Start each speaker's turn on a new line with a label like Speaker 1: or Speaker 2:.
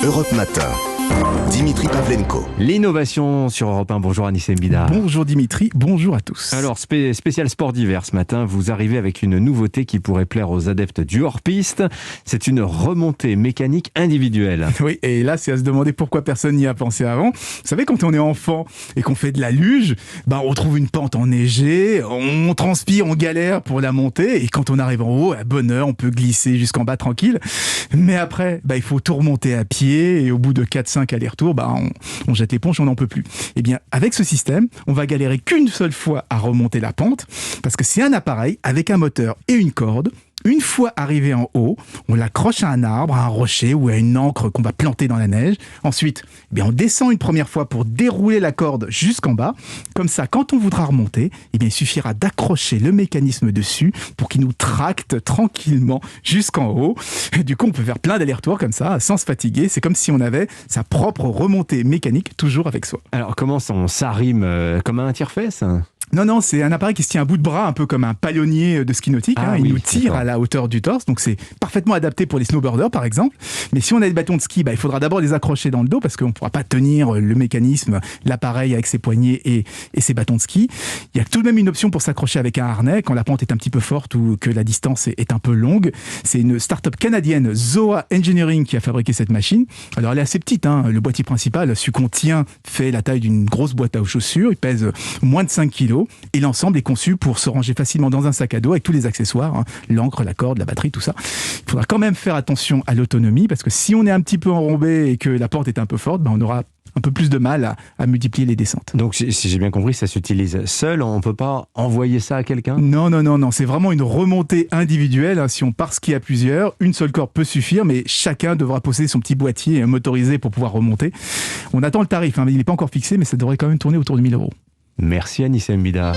Speaker 1: Europe Matin. Dimitri Pavlenko.
Speaker 2: L'innovation sur Europe 1. Bonjour Anissé Mbida.
Speaker 3: Bonjour Dimitri, bonjour à tous.
Speaker 2: Alors, spécial sport d'hiver ce matin, vous arrivez avec une nouveauté qui pourrait plaire aux adeptes du hors-piste. C'est une remontée mécanique individuelle.
Speaker 3: Oui, et là, c'est à se demander pourquoi personne n'y a pensé avant. Vous savez, quand on est enfant et qu'on fait de la luge, on trouve une pente enneigée, on transpire, on galère pour la monter, et quand on arrive en haut, à bonne heure, on peut glisser jusqu'en bas tranquille. Mais après, il faut tout remonter à pied, et au bout de 4-5 allers-retours, on jette l'éponge, on n'en peut plus. Eh bien, avec ce système, on va galérer qu'une seule fois à remonter la pente, parce que c'est un appareil avec un moteur et une corde. Une fois arrivé en haut, on l'accroche à un arbre, à un rocher ou à une ancre qu'on va planter dans la neige. Ensuite, on descend une première fois pour dérouler la corde jusqu'en bas. Comme ça, quand on voudra remonter, il suffira d'accrocher le mécanisme dessus pour qu'il nous tracte tranquillement jusqu'en haut. Et du coup, on peut faire plein d'allers-retours comme ça, sans se fatiguer. C'est comme si on avait sa propre remontée mécanique toujours avec soi.
Speaker 2: Alors, comment ça rime comme un tire-fesse ?
Speaker 3: Non, c'est un appareil qui se tient à bout de bras, un peu comme un palonnier de ski nautique. Il nous tire à la hauteur du torse, donc c'est parfaitement adapté pour les snowboarders, par exemple. Mais si on a des bâtons de ski, il faudra d'abord les accrocher dans le dos, parce qu'on ne pourra pas tenir le mécanisme, l'appareil avec ses poignets et ses bâtons de ski. Il y a tout de même une option pour s'accrocher avec un harnais, quand la pente est un petit peu forte ou que la distance est un peu longue. C'est une start-up canadienne, Zoa Engineering, qui a fabriqué cette machine. Alors elle est assez petite, le boîtier principal, celui qu'on tient, fait la taille d'une grosse boîte à chaussures. Il pèse moins de 5 kilos. Et l'ensemble est conçu pour se ranger facilement dans un sac à dos avec tous les accessoires, l'encre, la corde, la batterie, tout ça. Il faudra quand même faire attention à l'autonomie, parce que si on est un petit peu enrobé et que la pente est un peu forte, on aura un peu plus de mal à multiplier les descentes.
Speaker 2: Donc si j'ai bien compris, ça s'utilise seul, on ne peut pas envoyer ça à quelqu'un ?
Speaker 3: Non, c'est vraiment une remontée individuelle. Si on part ski à plusieurs, une seule corde peut suffire, mais chacun devra posséder son petit boîtier motorisé pour pouvoir remonter. On attend le tarif, il n'est pas encore fixé, mais ça devrait quand même tourner autour de 1 000 €.
Speaker 2: Merci Anissé Mbida.